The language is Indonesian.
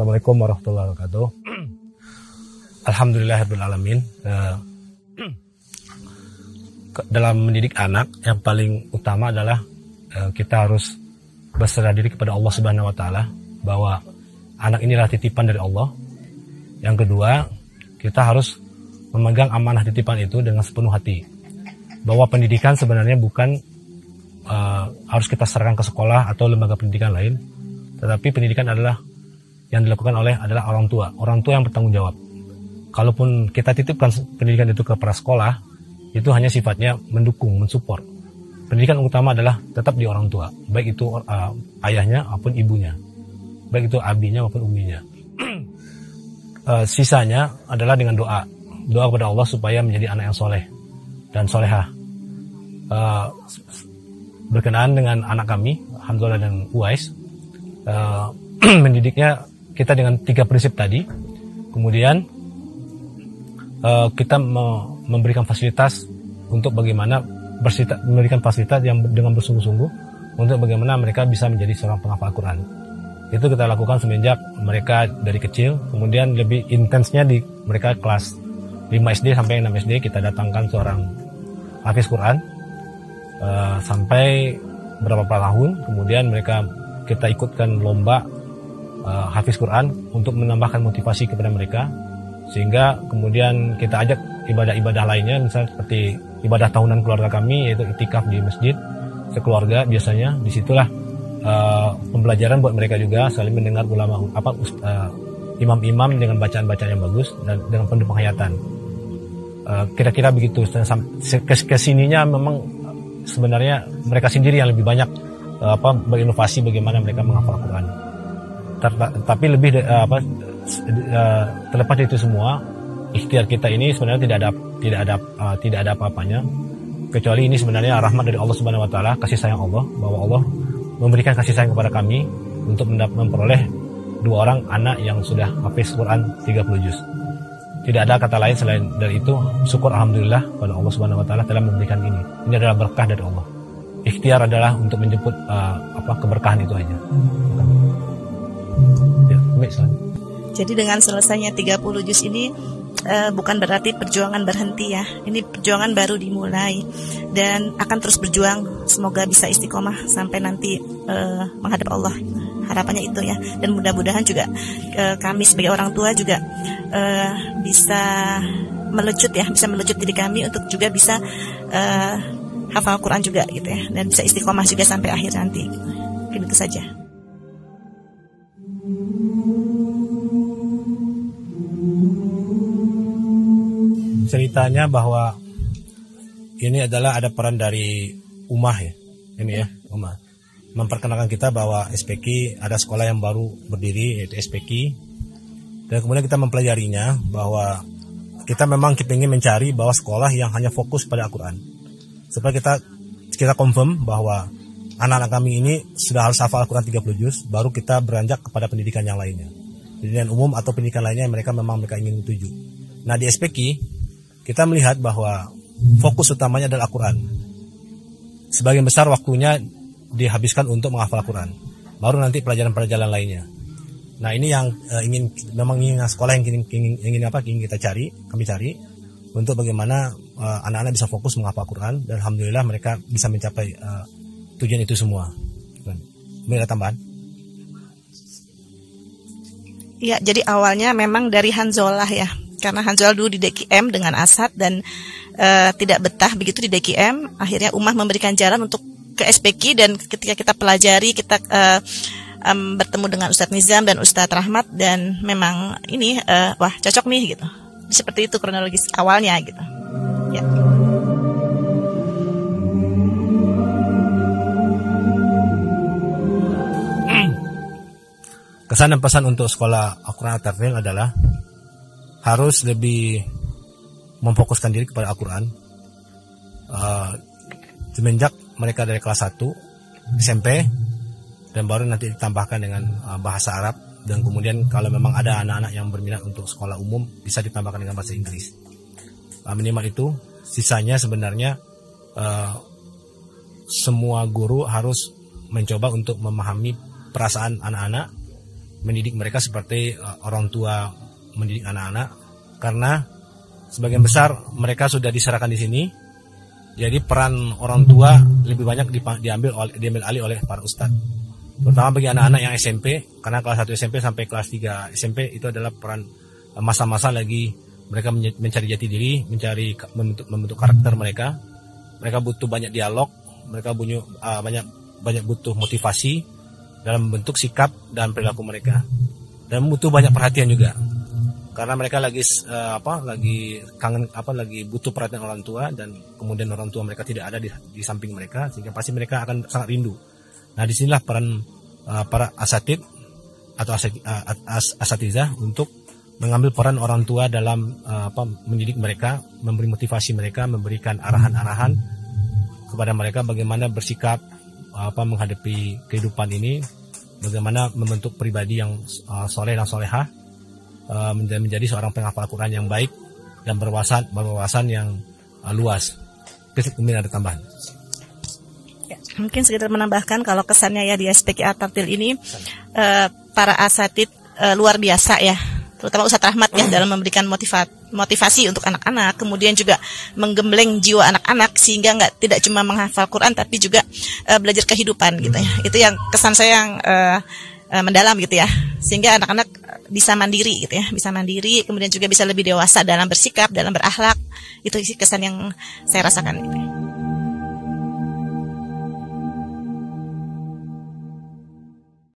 Assalamualaikum warahmatullahi wabarakatuh. Alhamdulillahirrahmanirrahim. Dalam mendidik anak yang paling utama adalah kita harus berserah diri kepada Allah Subhanahu wa taala bahwa anak inilah titipan dari Allah. Yang kedua, kita harus memegang amanah titipan itu dengan sepenuh hati. Bahwa pendidikan sebenarnya bukan harus kita serahkan ke sekolah atau lembaga pendidikan lain, tetapi pendidikan adalah yang dilakukan adalah orang tua yang bertanggung jawab. Kalaupun kita titipkan pendidikan itu ke para sekolah, itu hanya sifatnya mendukung, mensupport. Pendidikan utama adalah tetap di orang tua, baik itu ayahnya maupun ibunya, baik itu abinya maupun uminya. Sisanya adalah dengan doa kepada Allah supaya menjadi anak yang soleh dan solehah. Berkenaan dengan anak kami, Hamzah dan Uwais, mendidiknya kita dengan 3 prinsip tadi. Kemudian kita memberikan fasilitas untuk bagaimana memberikan fasilitas yang dengan bersungguh-sungguh untuk bagaimana mereka bisa menjadi seorang penghafal Al-Quran. Itu kita lakukan semenjak mereka dari kecil. Kemudian lebih intensnya di mereka kelas 5 SD sampai 6 SD kita datangkan seorang hafiz Quran sampai beberapa tahun. Kemudian kita ikutkan lomba hafiz Quran untuk menambahkan motivasi kepada mereka, sehingga kemudian kita ajak ibadah-ibadah lainnya, misalnya seperti ibadah tahunan keluarga kami, yaitu iktikaf di masjid sekeluarga. Biasanya disitulah pembelajaran buat mereka juga, saling mendengar ulama imam-imam dengan bacaan-bacaan yang bagus dan dengan penuh penghayatan. Kira-kira begitu. Kesininya memang sebenarnya mereka sendiri yang lebih banyak berinovasi bagaimana mereka menghafal Quran. Tapi lebih terlepas dari itu semua, ikhtiar kita ini sebenarnya tidak ada apa-apanya, kecuali ini sebenarnya rahmat dari Allah Subhanahu wa taala, kasih sayang Allah, bahwa Allah memberikan kasih sayang kepada kami untuk memperoleh 2 orang anak yang sudah hafiz Quran 30 juz. Tidak ada kata lain selain dari itu, syukur alhamdulillah pada Allah Subhanahu wa taala telah memberikan ini. Ini adalah berkah dari Allah. Ikhtiar adalah untuk menjemput keberkahan itu aja. Ya, baik, jadi dengan selesainya 30 juz ini bukan berarti perjuangan berhenti ya. Ini perjuangan baru dimulai dan akan terus berjuang. Semoga bisa istiqomah sampai nanti menghadap Allah. Harapannya itu ya. Dan mudah-mudahan juga kami sebagai orang tua juga bisa melecut diri kami untuk juga bisa hafal Quran juga gitu ya, dan bisa istiqomah juga sampai akhir nanti. Mungkin itu saja. Ceritanya bahwa ini adalah ada peran dari Ummah ya, ini ya Ummah memperkenalkan kita bahwa SPQ ada sekolah yang baru berdiri, yaitu SPQ, dan kemudian kita mempelajarinya bahwa kita memang ingin mencari bahwa sekolah yang hanya fokus pada Al-Quran, supaya kita confirm bahwa anak-anak kami ini sudah harus hafal Al-Quran 30 juz, baru kita beranjak kepada pendidikan yang lainnya, pendidikan umum atau pendidikan lainnya yang mereka ingin tuju. Nah, di SPQ kita melihat bahwa fokus utamanya adalah Al-Quran. Sebagian besar waktunya dihabiskan untuk menghafal Al-Quran, baru nanti pelajaran-pelajaran lainnya. Nah, ini yang ingin sekolah yang ingin kami cari untuk bagaimana anak-anak bisa fokus menghafal Al-Quran, dan alhamdulillah mereka bisa mencapai tujuan itu semua. Ada tambahan? Ya, jadi awalnya memang dari Hanzolah ya, karena Hanzolah dulu di DKM dengan Asad dan tidak betah begitu di DKM. Akhirnya Ummah memberikan jalan untuk ke SPQ, dan ketika kita pelajari, kita bertemu dengan Ustadz Nizam dan Ustadz Rahmat, dan memang ini wah cocok nih gitu. Seperti itu kronologis awalnya gitu. Ya. Kesan dan pesan untuk sekolah Al-Quran At-Tartil adalah harus lebih memfokuskan diri kepada Al-Quran. Semenjak mereka dari kelas 1 SMP, dan baru nanti ditambahkan dengan bahasa Arab, dan kemudian kalau memang ada anak-anak yang berminat untuk sekolah umum bisa ditambahkan dengan bahasa Inggris. Minimal itu. Sisanya sebenarnya semua guru harus mencoba untuk memahami perasaan anak-anak mendidik mereka seperti orang tua mendidik anak-anak, karena sebagian besar mereka sudah diserahkan di sini. Jadi peran orang tua lebih banyak diambil alih oleh para ustadz. Terutama bagi anak-anak yang SMP, karena kelas 1 SMP sampai kelas 3 SMP itu adalah peran masa-masa lagi mereka mencari jati diri, membentuk karakter mereka. Mereka butuh banyak dialog, mereka banyak butuh motivasi dalam bentuk sikap dan perilaku mereka, dan butuh banyak perhatian juga, karena mereka lagi kangen lagi butuh perhatian orang tua, dan kemudian orang tua mereka tidak ada di samping mereka, sehingga pasti mereka akan sangat rindu. Nah, disinilah peran para asatid atau asatizah untuk mengambil peran orang tua dalam mendidik mereka, memberi motivasi mereka, memberikan arahan-arahan kepada mereka bagaimana bersikap menghadapi kehidupan ini, bagaimana membentuk pribadi yang soleh dan solehah, menjadi seorang penghafal Quran yang baik dan berwawasan yang luas. Kemudian ada tambahan. Ya, mungkin sekedar menambahkan kalau kesannya ya di SPK At-Tartil ini para asatid luar biasa ya, terutama Ustadz Rahmat ya, dalam memberikan motivasi untuk anak-anak, kemudian juga menggembleng jiwa anak-anak sehingga tidak cuma menghafal Quran tapi juga belajar kehidupan gitu ya. Itu yang kesan saya yang mendalam gitu ya, sehingga anak-anak bisa mandiri gitu ya, bisa mandiri, kemudian juga bisa lebih dewasa dalam bersikap, dalam berakhlak. Itu sih kesan yang saya rasakan gitu.